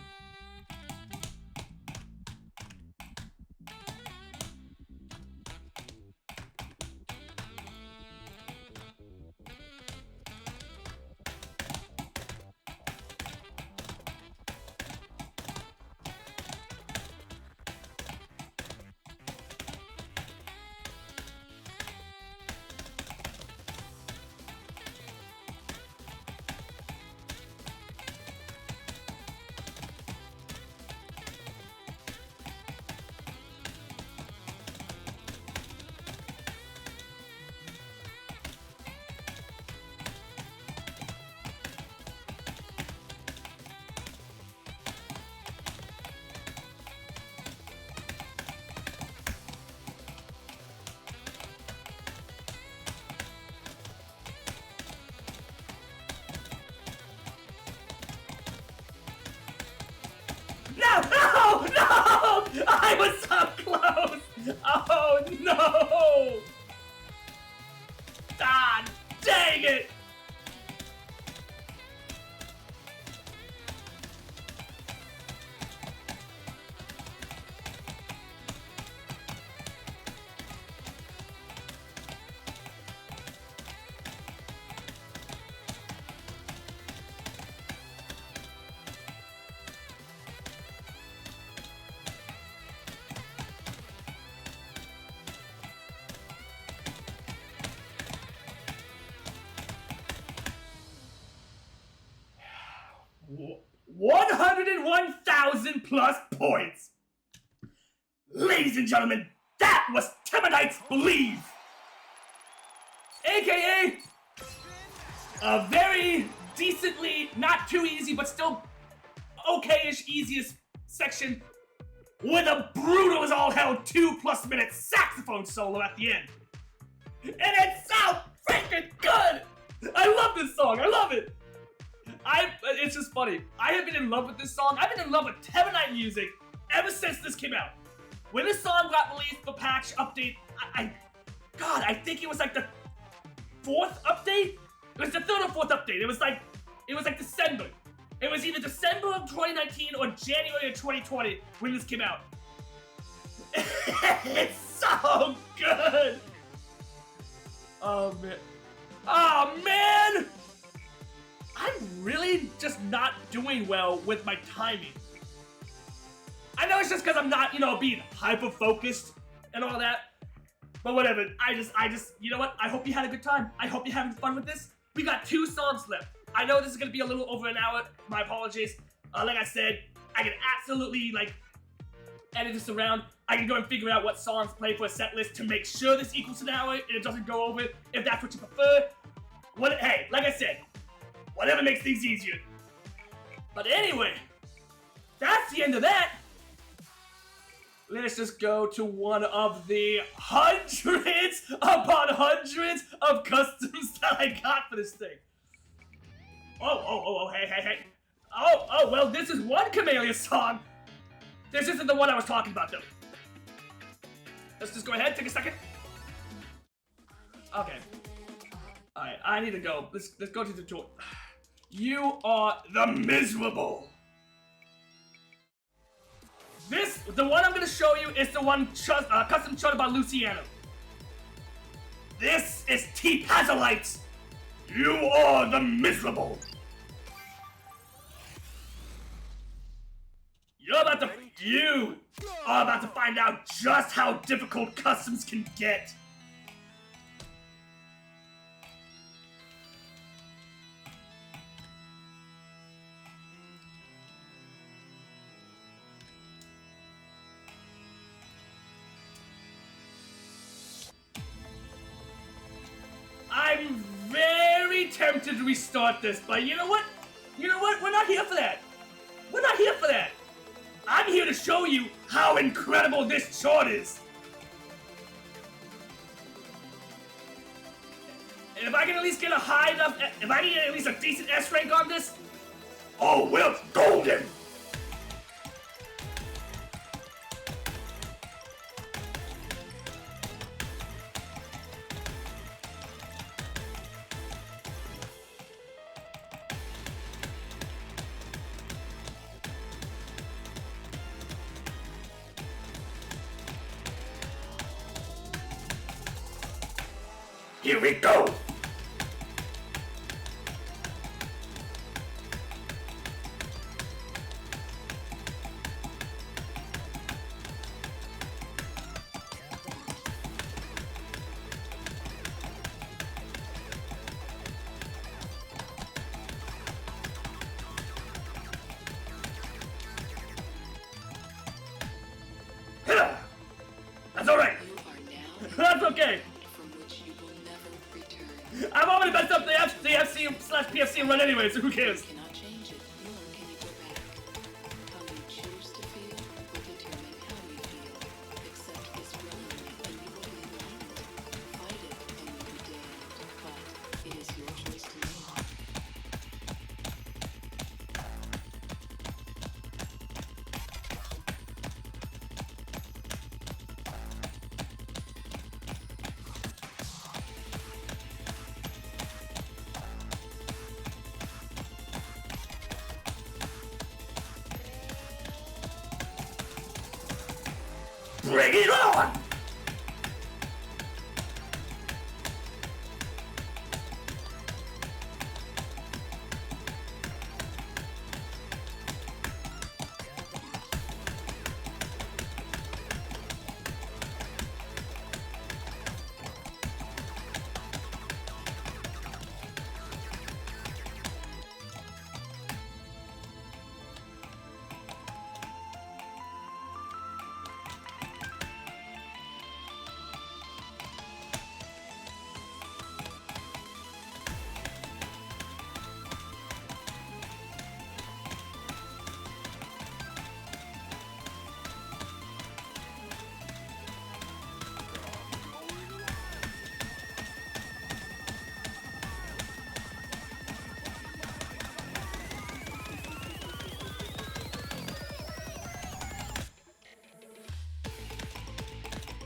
Oh no! Ah, dang it! Whoa. 101,000 plus points! Ladies and gentlemen, that was Timonites Believe! AKA a very decently, not too easy, but still okay-ish easiest section with a brutal as all hell 2+ minute saxophone solo at the end. And it sounds freaking good! I love this song, I love it! It's just funny. I have been in love with this song. I've been in love with Temonite music ever since this came out. When this song got released, the patch update, I think it was like the 4th update? It was the 3rd or 4th update. It was like December. It was either December of 2019 or January of 2020 when this came out. It's so good! Oh, man. Oh, man! I'm really just not doing well with my timing. I know it's just because I'm not, being hyper-focused and all that. But whatever, I just, you know what? I hope you had a good time. I hope you're having fun with this. We got 2 songs left. I know this is going to be a little over an hour. My apologies. Like I said, I can absolutely, edit this around. I can go and figure out what songs play for a set list to make sure this equals an hour and it doesn't go over if that's what you prefer. Hey, like I said, whatever makes things easier. But anyway, that's the end of that. Let's just go to one of the hundreds upon hundreds of customs that I got for this thing. Hey. Well, this is one Camellia song. This isn't the one I was talking about, though. Let's just go ahead, take a second. Okay. Alright, I need to go. Let's go to the tour. You are the miserable. The one I'm gonna show you is the one custom chosen by Luciano. This is T Pazolites. You are the miserable. You are about to find out just how difficult customs can get. I'm very tempted to restart this, but you know what? We're not here for that. We're not here for that. I'm here to show you how incredible this chart is. And if I can at least get a high enough, if I can get at least a decent S rank on this, oh, well, it's golden. Here we go! That's alright! That's okay! I've already messed up the FC/PFC run anyway, so who cares? Cannot change it, nor can you go back. How you choose to feel will determine how you feel. Accept this run, and you will be enlightened. Fight it, and you will be damned. But it is your choice to make. Bring it on!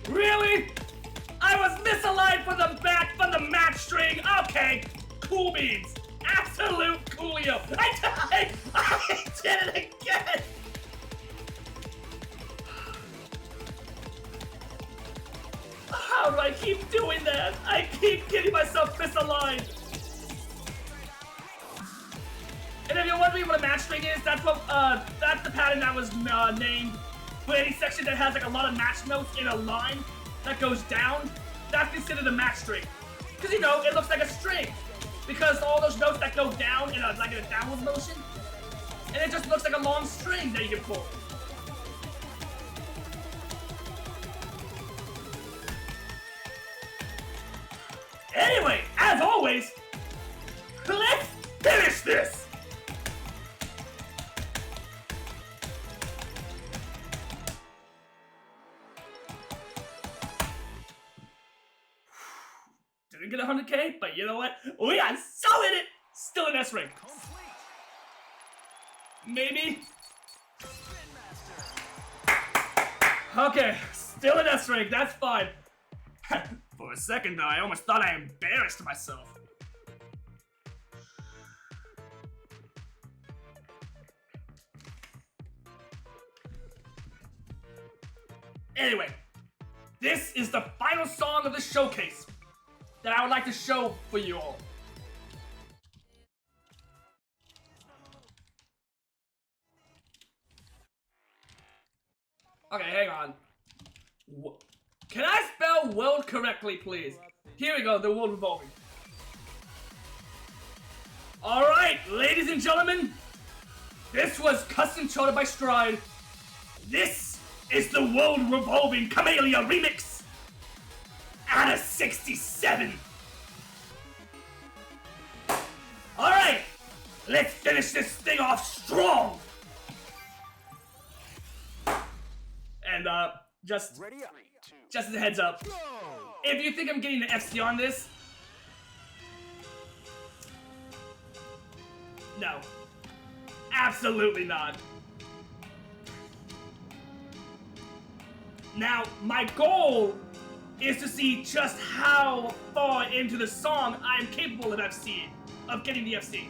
Really? I was misaligned from the match string. Okay, cool beans. Absolute coolio. I did it again. How do I keep doing that? I keep getting myself misaligned. And if you're wondering what a match string is, that's the pattern that was named for any section that has like a lot of match notes in a line that goes down. That's considered a match string. Because you know, it looks like a string. Because all those notes that go down in a downward motion, and it just looks like a long string that you can pull. Anyway, as always, let's finish this! Didn't get 100K, but you know what? We are so in it! Still an S rank. Maybe? Okay, still an S rank, that's fine. For a second though, I almost thought I embarrassed myself. Anyway, this is the final song of the showcase that I would like to show for you all. Okay, hang on. Can I spell world correctly, please? Here we go, the world revolving. Alright, ladies and gentlemen, this was custom charted by Stride. This is the world revolving Camellia remix out of 67. Alright, let's finish this thing off strong. And just as a heads up, if you think I'm getting the FC on this, no, absolutely not. Now, my goal is to see just how far into the song I am capable of getting the FC.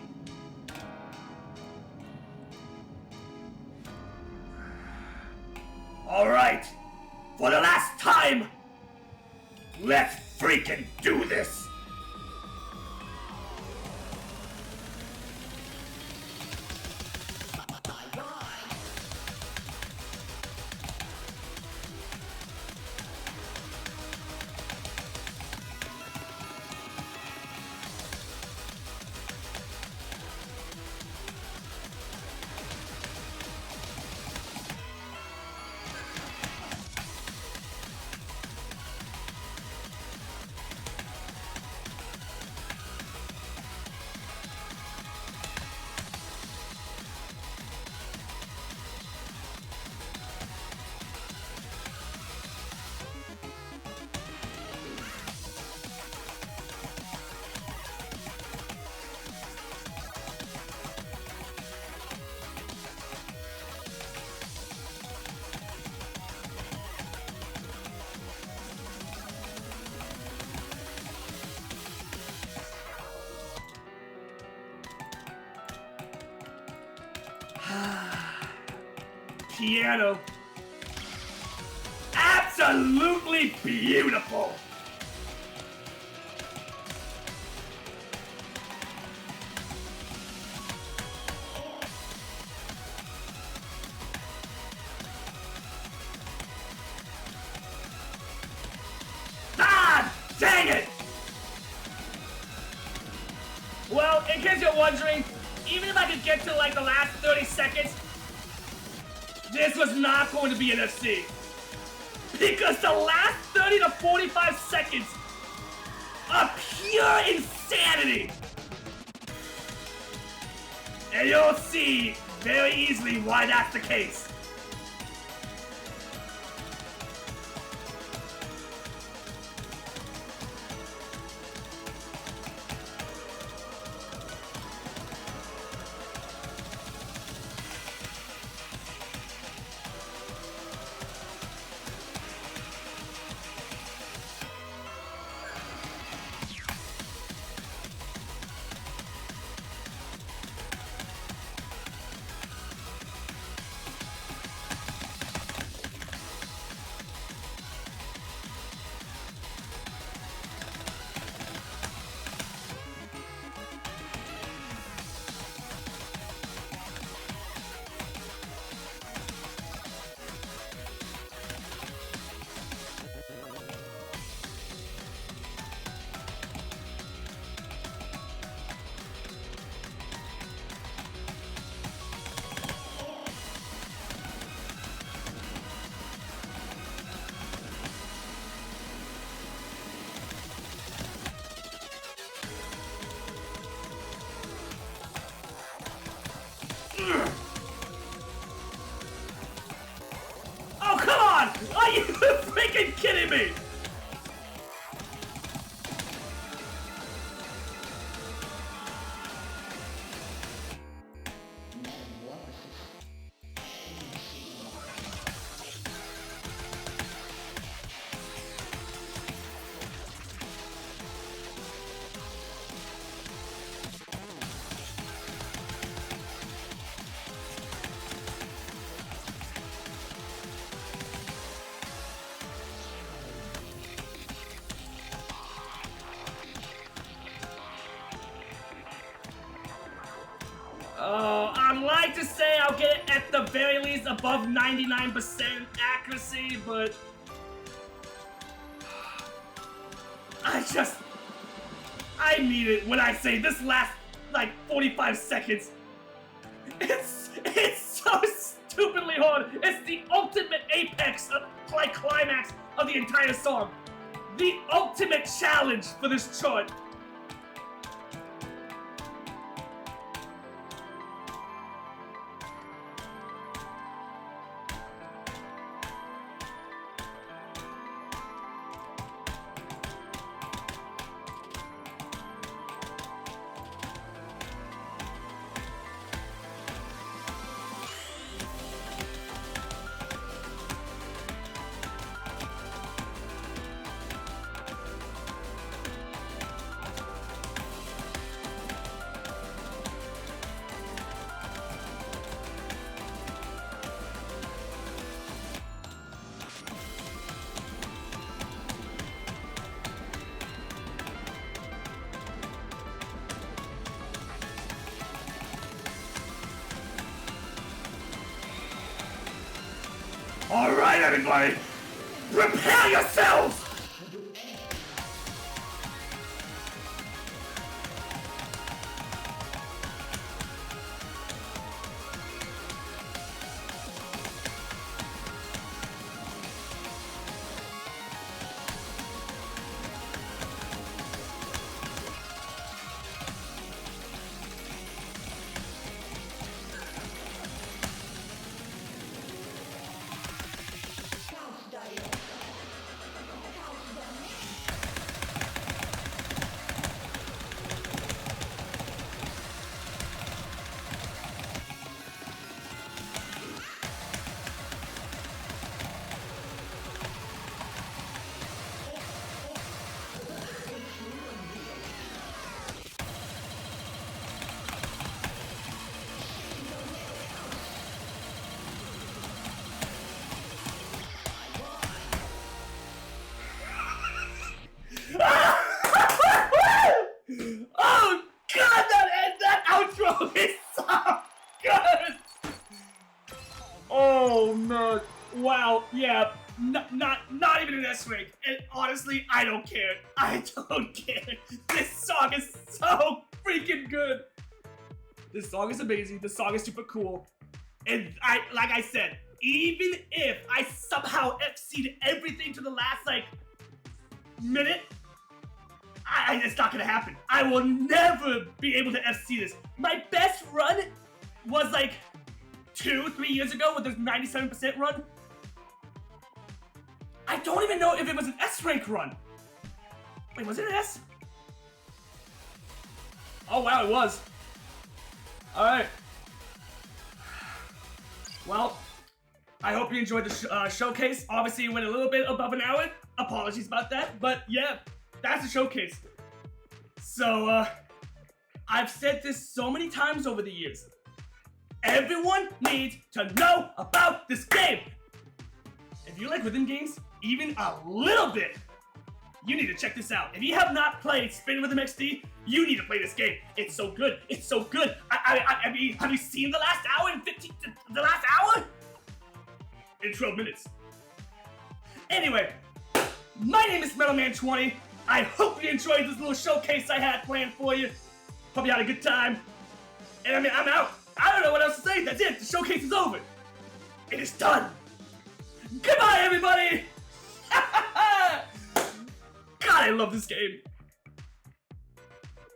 Alright, for the last time, let's freaking do this! Piano. Absolutely absolutely beautiful. Ah, dang it! Well, in case you're wondering, even if I could get to like the last 30 seconds, this was not going to be an FC. Because the last 30 to 45 seconds are pure insanity. And you'll see very easily why that's the case. Oh, come on! Are you freaking kidding me? I'd like to say I'll get it at the very least above 99% accuracy, but I mean it when I say this last like 45 seconds. It's so stupidly hard. It's the ultimate apex of like climax of the entire song. The ultimate challenge for this chart. All right, everybody, prepare yourselves! I don't care. This song is so freaking good. This song is amazing. This song is super cool. And like I said, even if I somehow FC'd everything to the last, like, minute, it's not gonna happen. I will never be able to FC this. My best run was like 2-3 years ago with this 97% run. I don't even know if it was an S rank run. Wait, was it an S? Oh wow, it was. Alright. Well, I hope you enjoyed the showcase. Obviously, it went a little bit above an hour. Apologies about that. But yeah, that's the showcase. So, I've said this so many times over the years. Everyone needs to know about this game. If you like rhythm games, even a little bit, you need to check this out. If you have not played Spin remiXD, you need to play this game. It's so good. It's so good. I mean, have you seen the last hour in 15? The last hour? In 12 minutes. Anyway, my name is Metalman20. I hope you enjoyed this little showcase I had planned for you. Hope you had a good time. And I mean, I'm out. I don't know what else to say. That's it. The showcase is over. It is done. Goodbye, everybody. God, I love this game.